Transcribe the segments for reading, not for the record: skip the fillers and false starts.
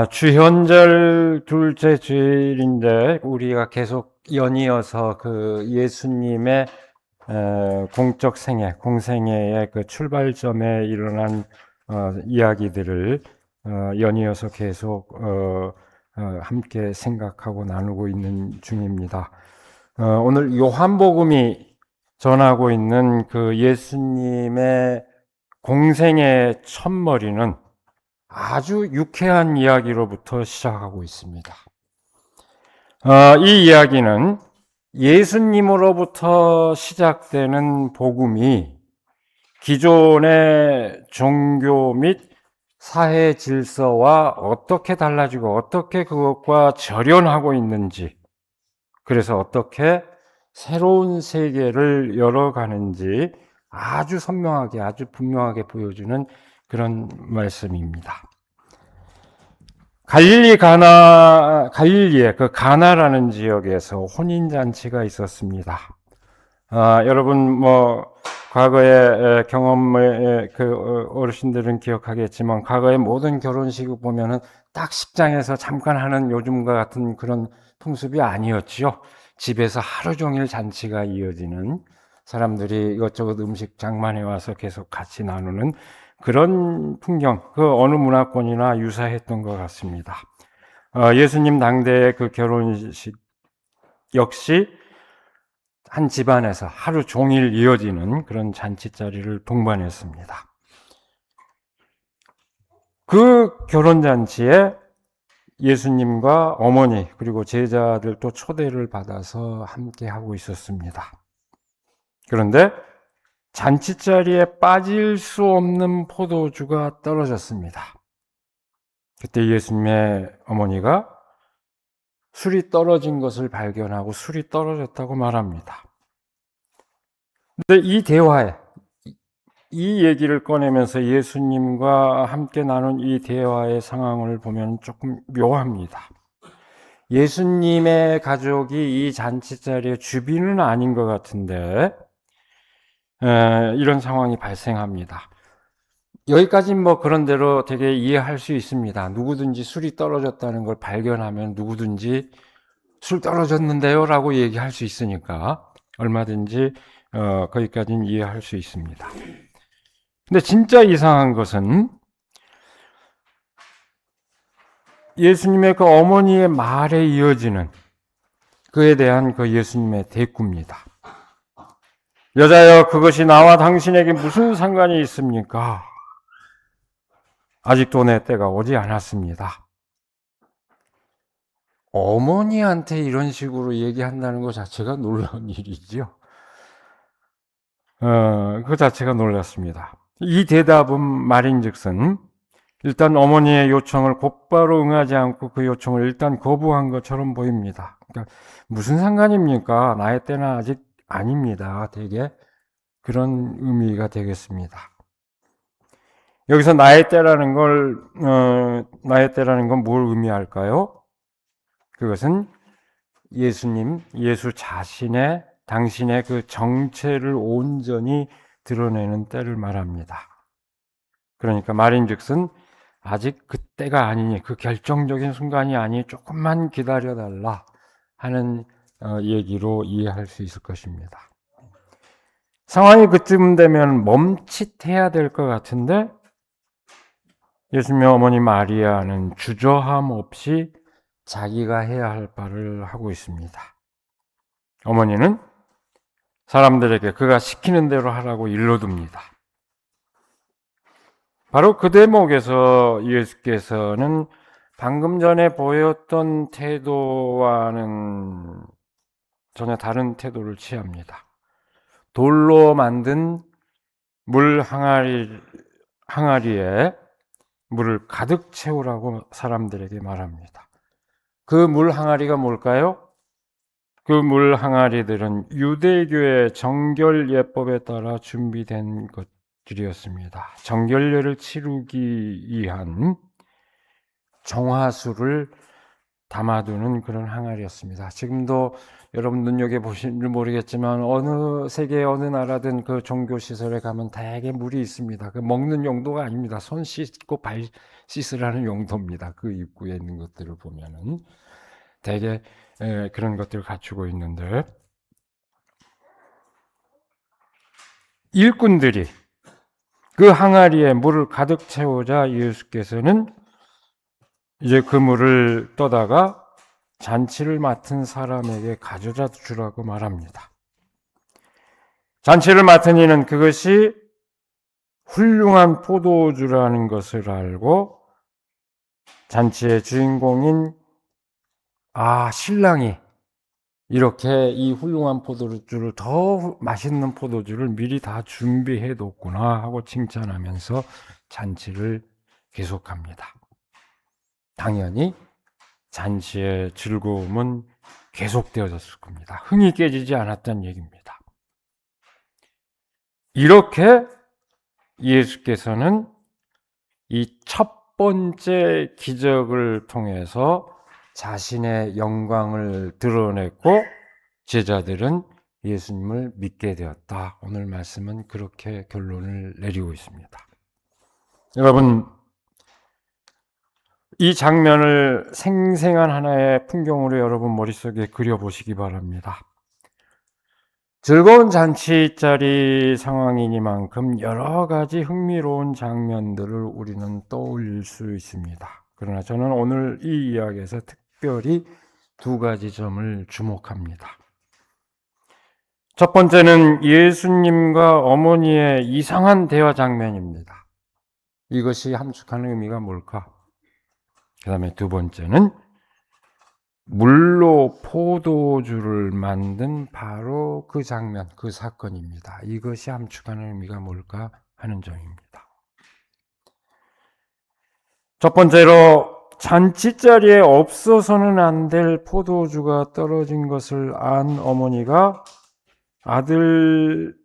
주현절 둘째 주일인데 우리가 계속 연이어서 그 예수님의 공적 생애, 공생애의 그 출발점에 일어난 이야기들을 연이어서 계속 함께 생각하고 나누고 있는 중입니다. 오늘 요한복음이 전하고 있는 그 예수님의 공생의 첫머리는 아주 유쾌한 이야기로부터 시작하고 있습니다. 이 이야기는 예수님으로부터 시작되는 복음이 기존의 종교 및 사회 질서와 어떻게 달라지고 어떻게 그것과 절연하고 있는지, 그래서 어떻게 새로운 세계를 열어가는지 아주 선명하게, 아주 분명하게 보여주는 그런 말씀입니다. 갈릴리의 그 가나라는 지역에서 혼인잔치가 있었습니다. 여러분, 과거의 경험을 어르신들은 기억하겠지만, 과거의 모든 결혼식을 보면은 딱 식장에서 잠깐 하는 요즘과 같은 그런 풍습이 아니었지요. 집에서 하루 종일 잔치가 이어지는, 사람들이 이것저것 음식 장만해 와서 계속 같이 나누는 그런 풍경, 그 어느 문화권이나 유사했던 것 같습니다. 예수님 당대의 그 결혼식 역시 한 집안에서 하루 종일 이어지는 그런 잔치자리를 동반했습니다. 그 결혼잔치에 예수님과 어머니 그리고 제자들도 초대를 받아서 함께 하고 있었습니다. 그런데 잔치자리에 빠질 수 없는 포도주가 떨어졌습니다. 그때 예수님의 어머니가 술이 떨어진 것을 발견하고 술이 떨어졌다고 말합니다. 근데 이 대화에, 이 얘기를 꺼내면서 예수님과 함께 나눈 이 대화의 상황을 보면 조금 묘합니다. 예수님의 가족이 이 잔치자리의 주빈은 아닌 것 같은데 이런 상황이 발생합니다. 여기까지는 그런 대로 되게 이해할 수 있습니다. 누구든지 술이 떨어졌다는 걸 발견하면 누구든지 술 떨어졌는데요 라고 얘기할 수 있으니까 얼마든지 거기까지는 이해할 수 있습니다. 근데 진짜 이상한 것은 예수님의 그 어머니의 말에 이어지는 그에 대한 그 예수님의 대꾸입니다. 여자여, 그것이 나와 당신에게 무슨 상관이 있습니까? 아직도 내 때가 오지 않았습니다. 어머니한테 이런 식으로 얘기한다는 것 자체가 놀라운 일이죠. 그 자체가 놀랐습니다. 이 대답은 말인즉슨 일단 어머니의 요청을 곧바로 응하지 않고 그 요청을 일단 거부한 것처럼 보입니다. 그러니까 무슨 상관입니까? 나의 때는 아직 아닙니다. 되게 그런 의미가 되겠습니다. 여기서 나의 때라는 건 뭘 의미할까요? 그것은 예수님, 예수 자신의 당신의 그 정체를 온전히 드러내는 때를 말합니다. 그러니까 말인즉슨 아직 그때가 아니니, 그 결정적인 순간이 아니 조금만 기다려달라 하는 얘기로 이해할 수 있을 것입니다. 상황이 그쯤 되면 멈칫해야 될 것 같은데 예수님의 어머니 마리아는 주저함 없이 자기가 해야 할 바를 하고 있습니다. 어머니는 사람들에게 그가 시키는 대로 하라고 일러둡니다. 바로 그 대목에서 예수께서는 방금 전에 보였던 태도와는 전혀 다른 태도를 취합니다. 돌로 만든 물 항아리에 물을 가득 채우라고 사람들에게 말합니다. 그 물 항아리가 뭘까요? 그 물 항아리들은 유대교의 정결 예법에 따라 준비된 것들이었습니다. 정결례를 치르기 위한 정화수를 담아두는 그런 항아리였습니다. 지금도 여러분 눈여겨보시는지 모르겠지만 어느 세계 어느 나라든 그 종교시설에 가면 다양하게 물이 있습니다. 그 먹는 용도가 아닙니다. 손 씻고 발 씻으라는 용도입니다. 그 입구에 있는 것들을 보면은 대개 그런 것들을 갖추고 있는데, 일꾼들이 그 항아리에 물을 가득 채우자 예수께서는 이제 그 물을 떠다가 잔치를 맡은 사람에게 가져다 주라고 말합니다. 잔치를 맡은 이는 그것이 훌륭한 포도주라는 것을 알고 잔치의 주인공인 신랑이 이렇게 이 훌륭한 포도주를, 더 맛있는 포도주를 미리 다 준비해 뒀구나 하고 칭찬하면서 잔치를 계속합니다. 당연히 잔치의 즐거움은 계속되어졌을 겁니다. 흥이 깨지지 않았다는 얘기입니다. 이렇게 예수께서는 이 첫 번째 기적을 통해서 자신의 영광을 드러냈고 제자들은 예수님을 믿게 되었다. 오늘 말씀은 그렇게 결론을 내리고 있습니다. 여러분, 이 장면을 생생한 하나의 풍경으로 여러분 머릿속에 그려보시기 바랍니다. 즐거운 잔치자리 상황이니만큼 여러 가지 흥미로운 장면들을 우리는 떠올릴 수 있습니다. 그러나 저는 오늘 이 이야기에서 특별히 두 가지 점을 주목합니다. 첫 번째는 예수님과 어머니의 이상한 대화 장면입니다. 이것이 함축하는 의미가 뭘까? 그 다음에 두 번째는 물로 포도주를 만든 바로 그 장면, 그 사건입니다. 이것이 함축하는 의미가 뭘까 하는 점입니다. 첫 번째로 잔치자리에 없어서는 안 될 포도주가 떨어진 것을 안 어머니가 아들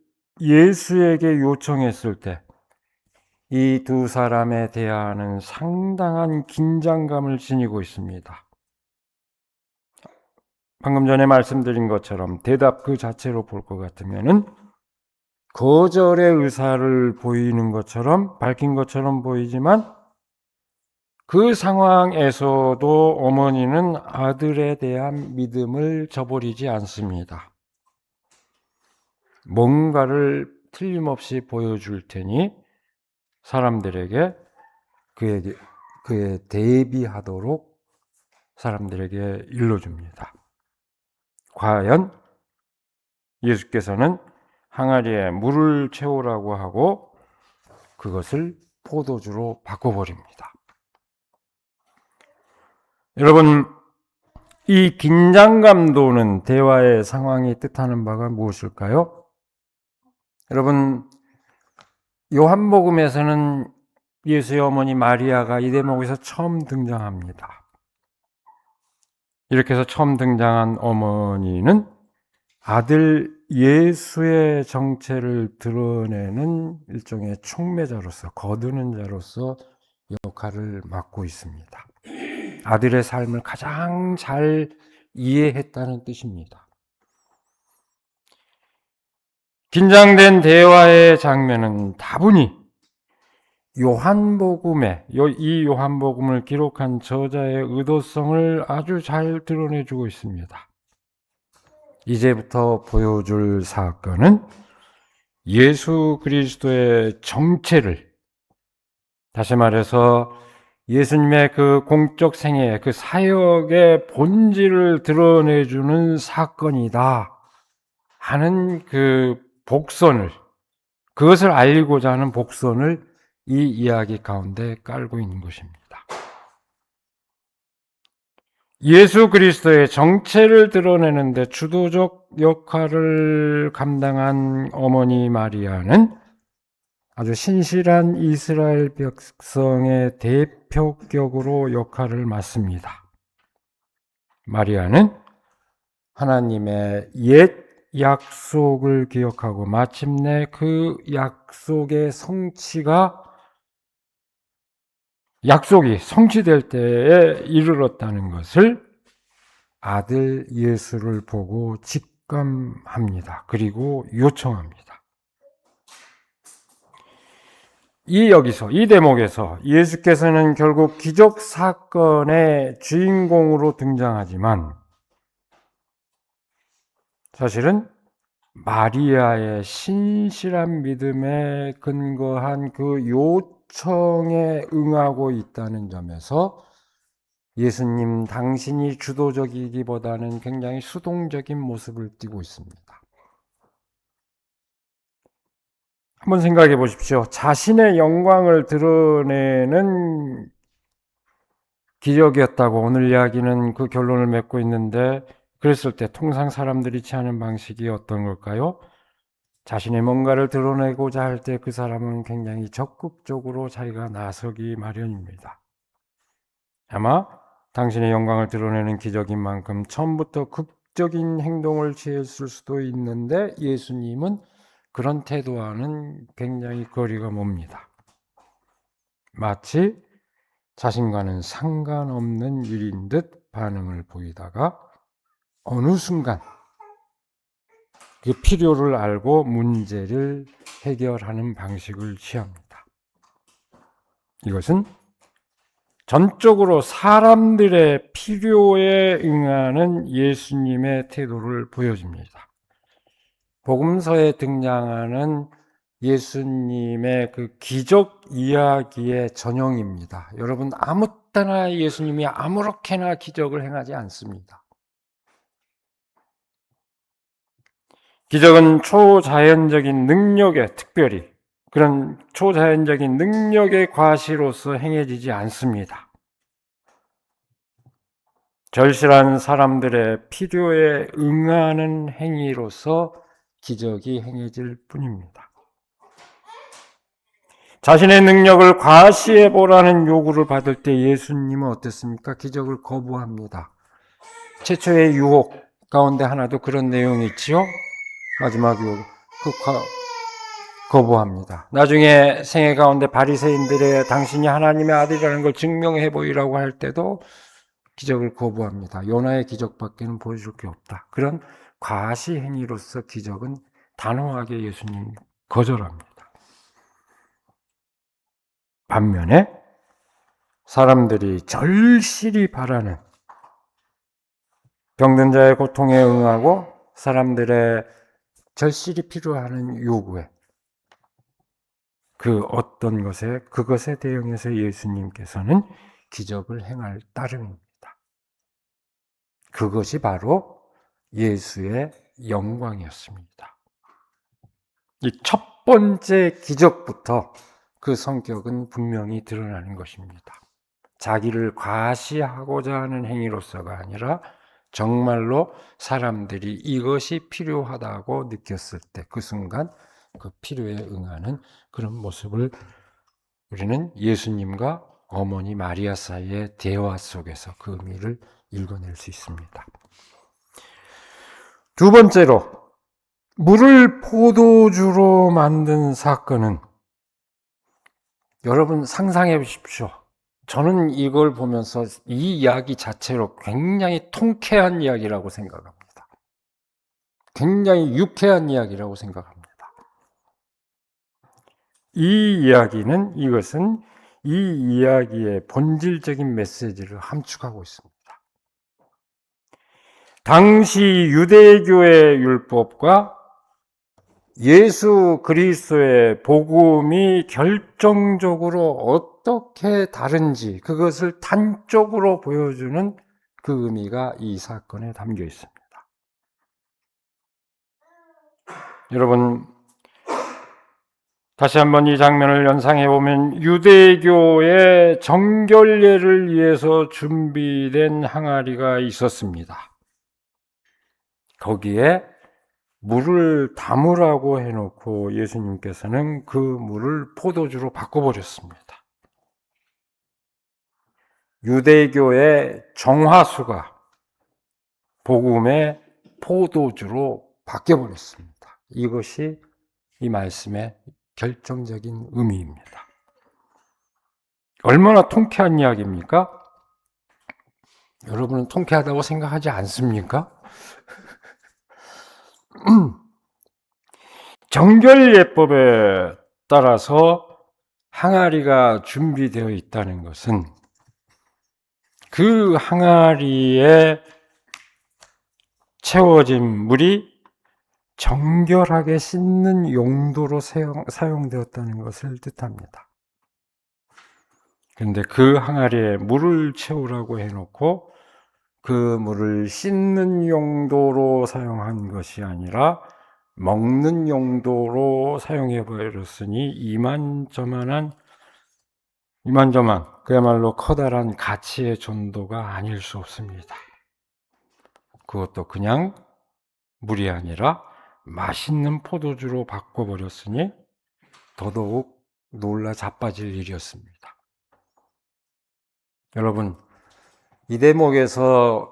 예수에게 요청했을 때 이 두 사람에 대하는 상당한 긴장감을 지니고 있습니다. 방금 전에 말씀드린 것처럼 대답 그 자체로 볼 것 같으면은 거절의 의사를 보이는 것처럼, 밝힌 것처럼 보이지만 그 상황에서도 어머니는 아들에 대한 믿음을 저버리지 않습니다. 뭔가를 틀림없이 보여줄 테니 사람들에게 그에 대비하도록 사람들에게 일러줍니다. 과연 예수께서는 항아리에 물을 채우라고 하고 그것을 포도주로 바꿔버립니다. 여러분, 이 긴장감도는 대화의 상황이 뜻하는 바가 무엇일까요? 여러분, 요한복음에서는 예수의 어머니 마리아가 이 대목에서 처음 등장합니다. 이렇게 해서 처음 등장한 어머니는 아들 예수의 정체를 드러내는 일종의 촉매자로서, 거두는 자로서 역할을 맡고 있습니다. 아들의 삶을 가장 잘 이해했다는 뜻입니다. 긴장된 대화의 장면은 다분히 이 요한복음을 기록한 저자의 의도성을 아주 잘 드러내주고 있습니다. 이제부터 보여줄 사건은 예수 그리스도의 정체를, 다시 말해서 예수님의 그 공적 생애, 그 사역의 본질을 드러내주는 사건이다 하는 그 복선을, 그것을 알리고자 하는 복선을 이 이야기 가운데 깔고 있는 것입니다. 예수 그리스도의 정체를 드러내는데 주도적 역할을 감당한 어머니 마리아는 아주 신실한 이스라엘 백성의 대표격으로 역할을 맡습니다. 마리아는 하나님의 옛 약속을 기억하고 마침내 그 약속의 약속이 성취될 때에 이르렀다는 것을 아들 예수를 보고 직감합니다. 그리고 요청합니다. 이 대목에서 예수께서는 결국 기적 사건의 주인공으로 등장하지만 사실은 마리아의 신실한 믿음에 근거한 그 요청에 응하고 있다는 점에서 예수님 당신이 주도적이기보다는 굉장히 수동적인 모습을 띠고 있습니다. 한번 생각해 보십시오. 자신의 영광을 드러내는 기적이었다고 오늘 이야기는 그 결론을 맺고 있는데, 그랬을 때 통상 사람들이 취하는 방식이 어떤 걸까요? 자신의 뭔가를 드러내고자 할 때 그 사람은 굉장히 적극적으로 자기가 나서기 마련입니다. 아마 당신의 영광을 드러내는 기적인 만큼 처음부터 극적인 행동을 취했을 수도 있는데 예수님은 그런 태도와는 굉장히 거리가 멉니다. 마치 자신과는 상관없는 일인 듯 반응을 보이다가 어느 순간 그 필요를 알고 문제를 해결하는 방식을 취합니다. 이것은 전적으로 사람들의 필요에 응하는 예수님의 태도를 보여줍니다. 복음서에 등장하는 예수님의 그 기적 이야기의 전형입니다. 여러분, 아무 때나 예수님이 아무렇게나 기적을 행하지 않습니다. 기적은 초자연적인 능력에, 특별히 그런 초자연적인 능력의 과시로서 행해지지 않습니다. 절실한 사람들의 필요에 응하는 행위로서 기적이 행해질 뿐입니다. 자신의 능력을 과시해 보라는 요구를 받을 때 예수님은 어땠습니까? 기적을 거부합니다. 최초의 유혹 가운데 하나도 그런 내용이 있지요. 마지막 유혹, 거부합니다. 나중에 생애 가운데 바리새인들의 당신이 하나님의 아들이라는 걸 증명해 보이라고 할 때도 기적을 거부합니다. 요나의 기적밖에는 보여줄 게 없다. 그런 과시 행위로서 기적은 단호하게 예수님 거절합니다. 반면에 사람들이 절실히 바라는 병든 자의 고통에 응하고 사람들의 절실히 필요하는 요구에 그 어떤 것에 그것에 대응해서 예수님께서는 기적을 행할 따름입니다. 그것이 바로 예수의 영광이었습니다. 이 첫 번째 기적부터 그 성격은 분명히 드러나는 것입니다. 자기를 과시하고자 하는 행위로서가 아니라 정말로 사람들이 이것이 필요하다고 느꼈을 때 그 순간 그 필요에 응하는 그런 모습을 우리는 예수님과 어머니 마리아 사이의 대화 속에서 그 의미를 읽어낼 수 있습니다. 두 번째로, 물을 포도주로 만든 사건은 여러분 상상해 보십시오. 저는 이걸 보면서 이 이야기 자체로 굉장히 통쾌한 이야기라고 생각합니다. 굉장히 유쾌한 이야기라고 생각합니다. 이것은 이 이야기의 본질적인 메시지를 함축하고 있습니다. 당시 유대교의 율법과 예수 그리스도의 복음이 결정적으로 어떻게 다른지 그것을 단적으로 보여주는 그 의미가 이 사건에 담겨 있습니다. 여러분, 다시 한번 이 장면을 연상해 보면 유대교의 정결례를 위해서 준비된 항아리가 있었습니다. 거기에 물을 담으라고 해놓고 예수님께서는 그 물을 포도주로 바꿔버렸습니다. 유대교의 정화수가 복음의 포도주로 바뀌어버렸습니다. 이것이 이 말씀의 결정적인 의미입니다. 얼마나 통쾌한 이야기입니까? 여러분은 통쾌하다고 생각하지 않습니까? 정결예법에 따라서 항아리가 준비되어 있다는 것은 그 항아리에 채워진 물이 정결하게 씻는 용도로 사용되었다는 것을 뜻합니다. 그런데 그 항아리에 물을 채우라고 해놓고 그 물을 씻는 용도로 사용한 것이 아니라 먹는 용도로 사용해 버렸으니 이만저만한 그야말로 커다란 가치의 존도가 아닐 수 없습니다. 그것도 그냥 물이 아니라 맛있는 포도주로 바꿔버렸으니 더더욱 놀라 자빠질 일이었습니다. 여러분, 이 대목에서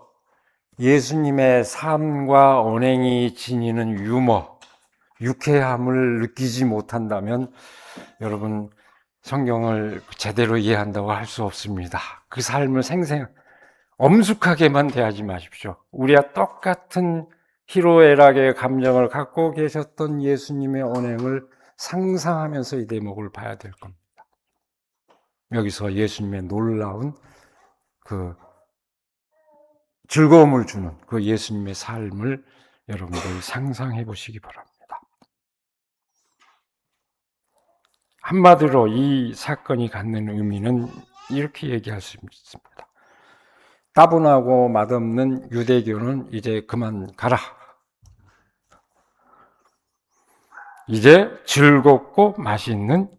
예수님의 삶과 언행이 지니는 유머, 유쾌함을 느끼지 못한다면 여러분 성경을 제대로 이해한다고 할 수 없습니다. 그 삶을 엄숙하게만 대하지 마십시오. 우리와 똑같은 희로애락의 감정을 갖고 계셨던 예수님의 언행을 상상하면서 이 대목을 봐야 될 겁니다. 여기서 예수님의 놀라운 그 즐거움을 주는 그 예수님의 삶을 여러분들 상상해 보시기 바랍니다. 한마디로 이 사건이 갖는 의미는 이렇게 얘기할 수 있습니다. 따분하고 맛없는 유대교는 이제 그만 가라. 이제 즐겁고 맛있는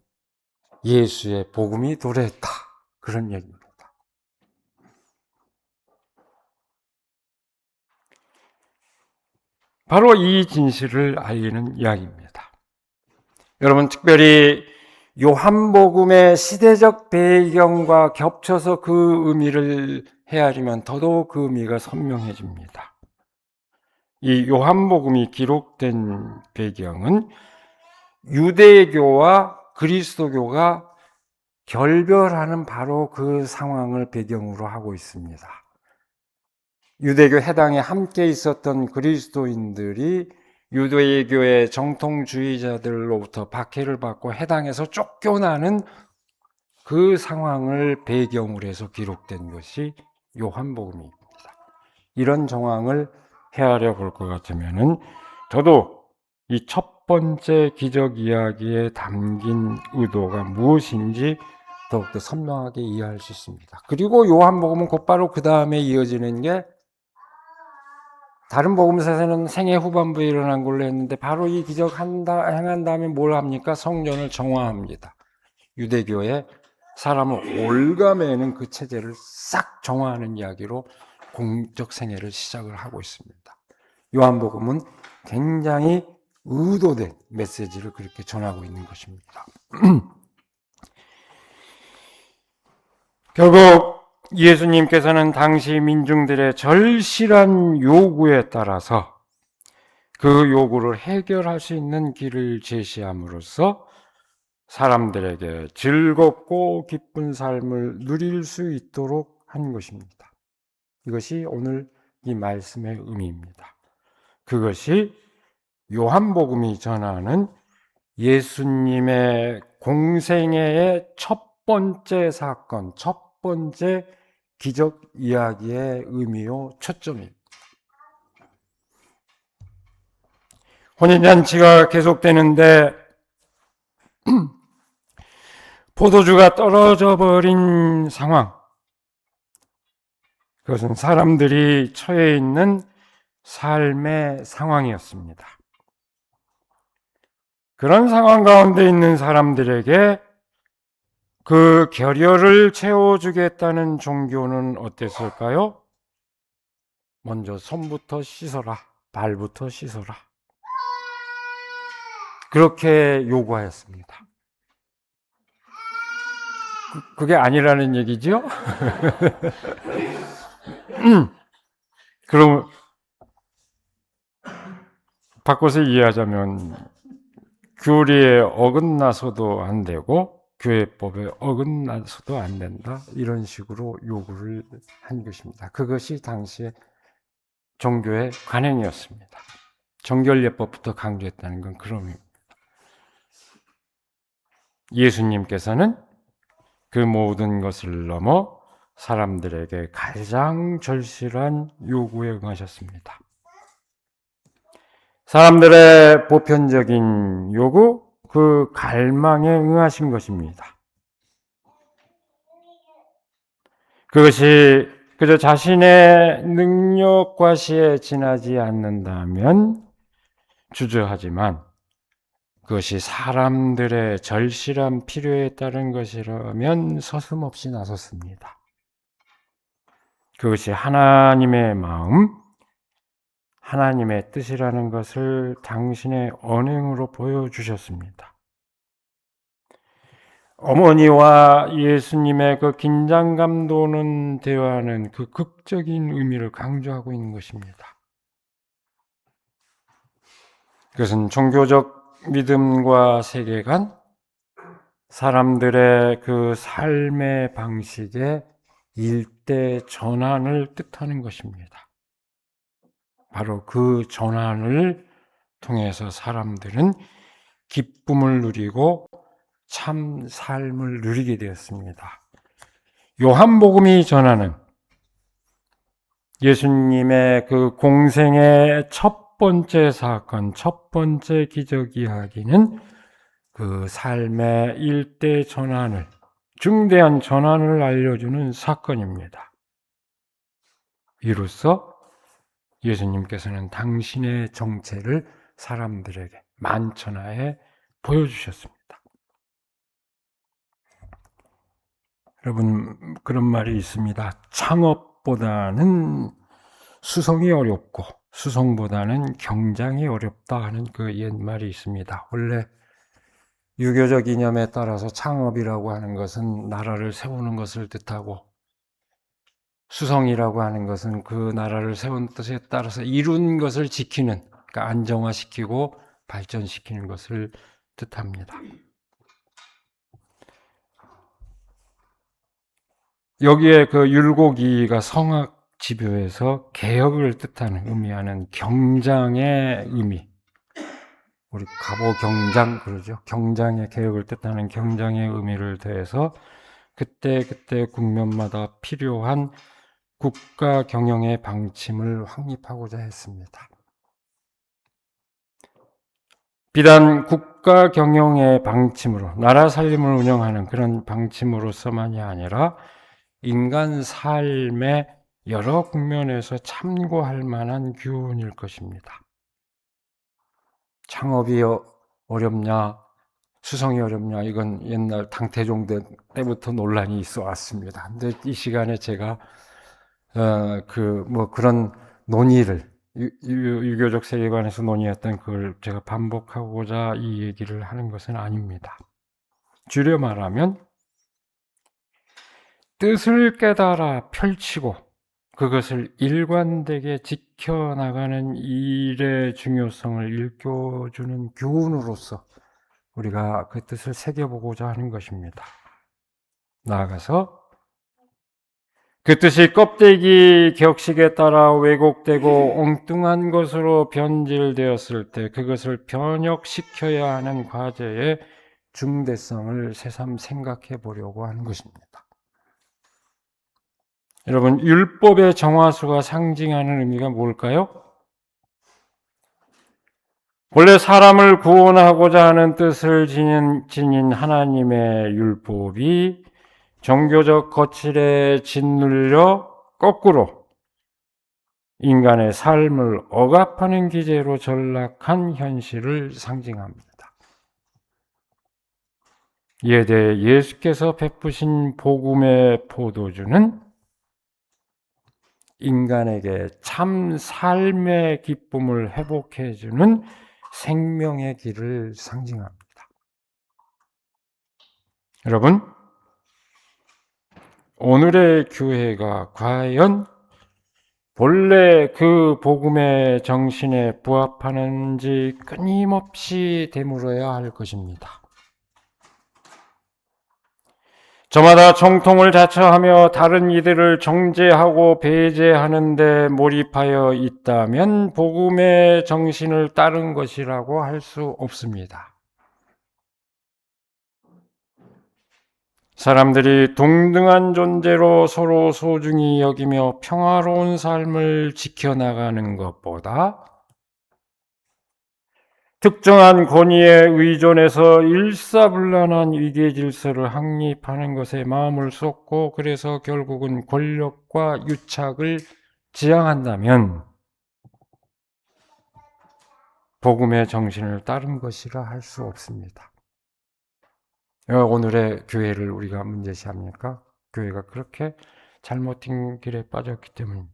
예수의 복음이 도래했다. 그런 얘기입니다. 바로 이 진실을 알리는 이야기입니다. 여러분, 특별히 요한복음의 시대적 배경과 겹쳐서 그 의미를 헤아리면 더더욱 그 의미가 선명해집니다. 이 요한복음이 기록된 배경은 유대교와 그리스도교가 결별하는 바로 그 상황을 배경으로 하고 있습니다. 유대교 해당에 함께 있었던 그리스도인들이 유대교의 정통주의자들로부터 박해를 받고 해당에서 쫓겨나는 그 상황을 배경으로 해서 기록된 것이 요한복음입니다. 이런 정황을 헤아려 볼 것 같으면은 저도 이 첫 번째 기적 이야기에 담긴 의도가 무엇인지 더욱더 선명하게 이해할 수 있습니다. 그리고 요한복음은 곧바로 그 다음에 이어지는 게 다른 복음서에서는 생애 후반부에 일어난 걸로 했는데 바로 이 기적 행한 다음에 뭘 합니까? 성전을 정화합니다. 유대교의 사람을 올가매는 그 체제를 싹 정화하는 이야기로 공적 생애를 시작을 하고 있습니다. 요한복음은 굉장히 의도된 메시지를 그렇게 전하고 있는 것입니다. 결국 예수님께서는 당시 민중들의 절실한 요구에 따라서 그 요구를 해결할 수 있는 길을 제시함으로써 사람들에게 즐겁고 기쁜 삶을 누릴 수 있도록 한 것입니다. 이것이 오늘 이 말씀의 의미입니다. 그것이 요한복음이 전하는 예수님의 공생애의 첫 번째 사건, 첫 번째 기적 이야기의 의미요 초점입니다. 혼인잔치가 계속되는데 포도주가 떨어져 버린 상황, 그것은 사람들이 처해 있는 삶의 상황이었습니다. 그런 상황 가운데 있는 사람들에게 그 결혈을 채워주겠다는 종교는 어땠을까요? 먼저 손부터 씻어라, 발부터 씻어라. 그렇게 요구하였습니다. 그게 아니라는 얘기죠? 그럼 바꿔서 이해하자면 교리에 어긋나서도 안 되고 교회법에 어긋나서도 안 된다, 이런 식으로 요구를 한 것입니다. 그것이 당시의 종교의 관행이었습니다. 정결예법부터 강조했다는 건 그런 의미입니다. 예수님께서는 그 모든 것을 넘어 사람들에게 가장 절실한 요구에 응하셨습니다. 사람들의 보편적인 요구, 그 갈망에 응하신 것입니다. 그것이 그저 자신의 능력 과시에 지나지 않는다면 주저하지만, 그것이 사람들의 절실한 필요에 따른 것이라면 서슴없이 나섰습니다. 그것이 하나님의 마음, 하나님의 뜻이라는 것을 당신의 언행으로 보여주셨습니다. 어머니와 예수님의 그 긴장감 도는 대화는 그 극적인 의미를 강조하고 있는 것입니다. 그것은 종교적 믿음과 세계관, 사람들의 그 삶의 방식의 일대 전환을 뜻하는 것입니다. 바로 그 전환을 통해서 사람들은 기쁨을 누리고 참 삶을 누리게 되었습니다. 요한복음이 전하는 예수님의 그 공생의 첫 번째 사건, 첫 번째 기적 이야기는 그 삶의 일대 전환을, 중대한 전환을 알려주는 사건입니다. 이로써 예수님께서는 당신의 정체를 사람들에게 만천하에 보여주셨습니다. 여러분, 그런 말이 있습니다. 창업보다는 수성이 어렵고 수성보다는 경장이 어렵다 하는 그 옛말이 있습니다. 원래 유교적 이념에 따라서 창업이라고 하는 것은 나라를 세우는 것을 뜻하고, 수성이라고 하는 것은 그 나라를 세운 뜻에 따라서 이룬 것을 지키는, 그러니까 안정화시키고 발전시키는 것을 뜻합니다. 여기에 그 율곡이가 성악 집요에서 개혁을 뜻하는, 의미하는 경장의 의미, 우리 갑오경장 그러죠. 경장의 개혁을 뜻하는 경장의 의미를 더해서 그때 국면마다 필요한 국가 경영의 방침을 확립하고자 했습니다. 비단 국가 경영의 방침으로, 나라 살림을 운영하는 그런 방침으로서만이 아니라 인간 삶의 여러 국면에서 참고할 만한 교훈일 것입니다. 창업이 어렵냐, 수성이 어렵냐, 이건 옛날 당태종 때부터 논란이 있어 왔습니다. 근데 이 시간에 제가 그런 논의를, 유교적 세계관에서 논의했던 그걸 제가 반복하고자 이 얘기를 하는 것은 아닙니다. 줄여 말하면 뜻을 깨달아 펼치고 그것을 일관되게 지켜나가는 일의 중요성을 일깨워주는 교훈으로서 우리가 그 뜻을 새겨보고자 하는 것입니다. 나아가서 그 뜻이 껍데기 격식에 따라 왜곡되고 엉뚱한 것으로 변질되었을 때 그것을 변혁시켜야 하는 과제의 중대성을 새삼 생각해 보려고 하는 것입니다. 여러분, 율법의 정화수가 상징하는 의미가 뭘까요? 원래 사람을 구원하고자 하는 뜻을 지닌 하나님의 율법이 종교적 거칠에 짓눌려 거꾸로 인간의 삶을 억압하는 기제로 전락한 현실을 상징합니다. 이에 대해 예수께서 베푸신 복음의 포도주는 인간에게 참 삶의 기쁨을 회복해주는 생명의 길을 상징합니다. 여러분, 오늘의 교회가 과연 본래 그 복음의 정신에 부합하는지 끊임없이 되물어야 할 것입니다. 저마다 정통을 자처하며 다른 이들을 정죄하고 배제하는 데 몰입하여 있다면 복음의 정신을 따른 것이라고 할 수 없습니다. 사람들이 동등한 존재로 서로 소중히 여기며 평화로운 삶을 지켜나가는 것보다 특정한 권위에 의존해서 일사불란한 위계 질서를 확립하는 것에 마음을 쏟고 그래서 결국은 권력과 유착을 지향한다면 복음의 정신을 따른 것이라 할 수 없습니다. 오늘의 교회를 우리가 문제시합니까? 교회가 그렇게 잘못된 길에 빠졌기 때문입니다.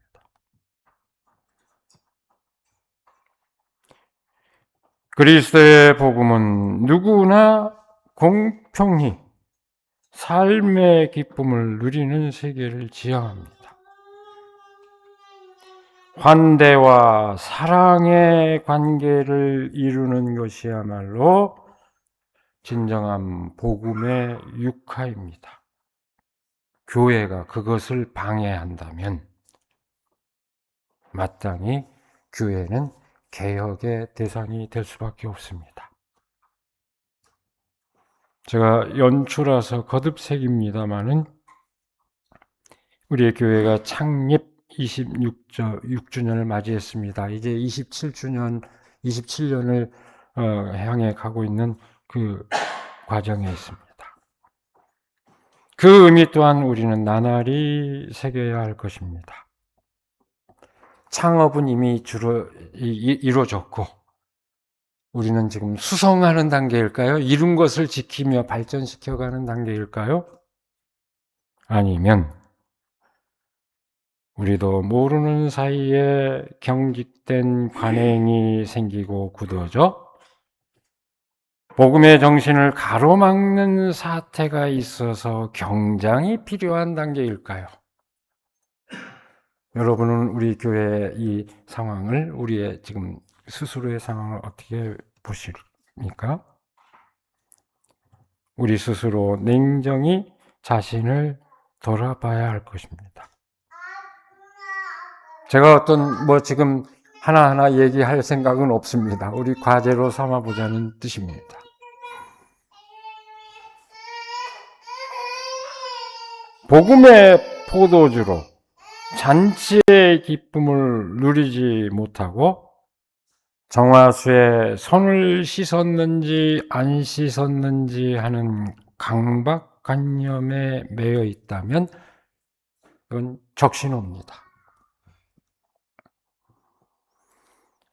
그리스도의 복음은 누구나 공평히 삶의 기쁨을 누리는 세계를 지향합니다. 환대와 사랑의 관계를 이루는 것이야말로 진정한 복음의 육화입니다. 교회가 그것을 방해한다면 마땅히 교회는 개혁의 대상이 될 수밖에 없습니다. 제가 연초라서 거듭색입니다마는 우리의 교회가 창립 26주년을 맞이했습니다. 이제 27년을 향해 가고 있는 그 과정에 있습니다. 그 의미 또한 우리는 나날이 새겨야 할 것입니다. 창업은 이미 주로 이루어졌고 우리는 지금 수성하는 단계일까요? 이룬 것을 지키며 발전시켜가는 단계일까요? 아니면 우리도 모르는 사이에 경직된 관행이 생기고 굳어져 복음의 정신을 가로막는 사태가 있어서 경장이 필요한 단계일까요? 여러분은 우리 교회의 이 상황을, 우리의 지금 스스로의 상황을 어떻게 보십니까? 우리 스스로 냉정히 자신을 돌아봐야 할 것입니다. 제가 어떤 지금 하나하나 얘기할 생각은 없습니다. 우리 과제로 삼아보자는 뜻입니다. 복음의 포도주로 잔치의 기쁨을 누리지 못하고 정화수에 손을 씻었는지 안 씻었는지 하는 강박관념에 매여 있다면 그건 적신호입니다.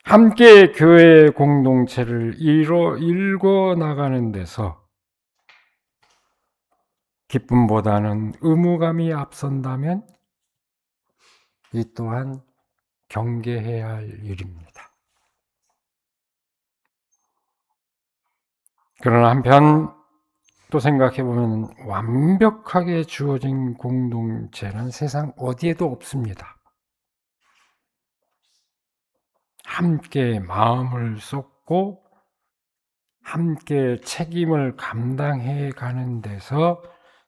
함께 교회의 공동체를 일궈 나가는 데서 기쁨보다는 의무감이 앞선다면 이 또한 경계해야 할 일입니다. 그러나 한편 또 생각해보면 완벽하게 주어진 공동체는 세상 어디에도 없습니다. 함께 마음을 쏟고 함께 책임을 감당해 가는 데서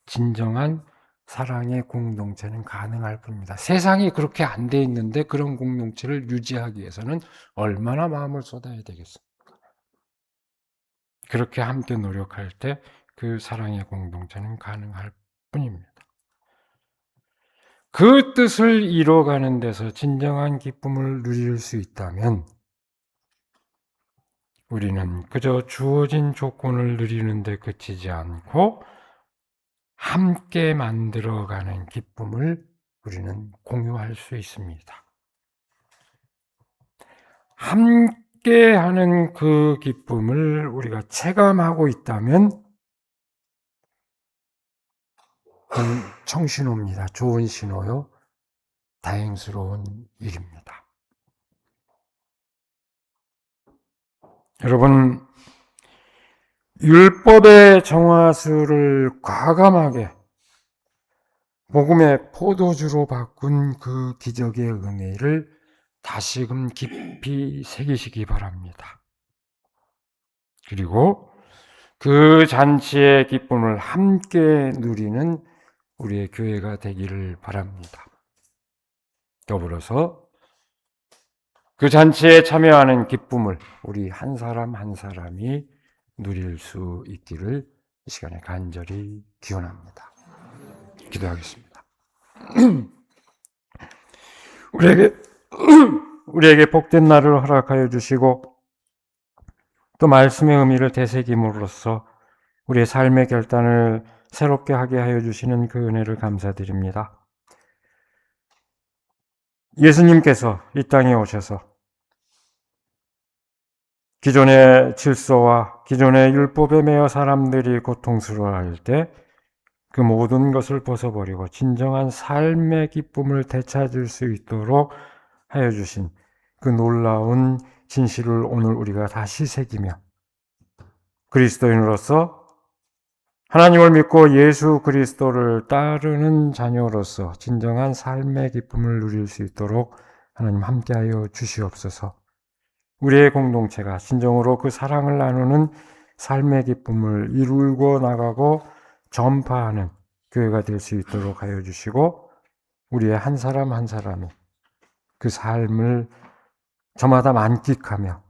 진정한 사랑의 공동체는 가능할 뿐입니다. 세상이 그렇게 안 돼 있는데 그런 공동체를 유지하기 위해서는 얼마나 마음을 쏟아야 되겠습니까? 그렇게 함께 노력할 때 그 사랑의 공동체는 가능할 뿐입니다. 그 뜻을 이뤄가는 데서 진정한 기쁨을 누릴 수 있다면 우리는 그저 주어진 조건을 누리는 데 그치지 않고 함께 만들어가는 기쁨을 우리는 공유할 수 있습니다. 함께하는 그 기쁨을 우리가 체감하고 있다면 그건 청신호입니다. 좋은 신호요. 다행스러운 일입니다. 여러분, 율법의 정화수를 과감하게 복음의 포도주로 바꾼 그 기적의 은혜를 다시금 깊이 새기시기 바랍니다. 그리고 그 잔치의 기쁨을 함께 누리는 우리의 교회가 되기를 바랍니다. 더불어서 그 잔치에 참여하는 기쁨을 우리 한 사람 한 사람이 누릴 수 있기를 이 시간에 간절히 기원합니다. 기도하겠습니다. 우리에게 복된 날을 허락하여 주시고 또 말씀의 의미를 되새김으로써 우리의 삶의 결단을 새롭게 하게 하여 주시는 그 은혜를 감사드립니다. 예수님께서 이 땅에 오셔서 기존의 질서와 기존의 율법에 매여 사람들이 고통스러워할 때 그 모든 것을 벗어버리고 진정한 삶의 기쁨을 되찾을 수 있도록 하여 주신 그 놀라운 진실을 오늘 우리가 다시 새기며 그리스도인으로서 하나님을 믿고 예수 그리스도를 따르는 자녀로서 진정한 삶의 기쁨을 누릴 수 있도록 하나님 함께하여 주시옵소서. 우리의 공동체가 진정으로 그 사랑을 나누는 삶의 기쁨을 이루고 나가고 전파하는 교회가 될 수 있도록 하여 주시고 우리의 한 사람 한 사람이 그 삶을 저마다 만끽하며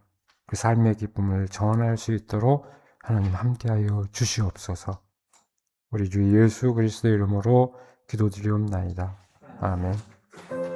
그 삶의 기쁨을 전할 수 있도록 하나님 함께하여 주시옵소서. 우리 주 예수 그리스도의 이름으로 기도드리옵나이다. 아멘.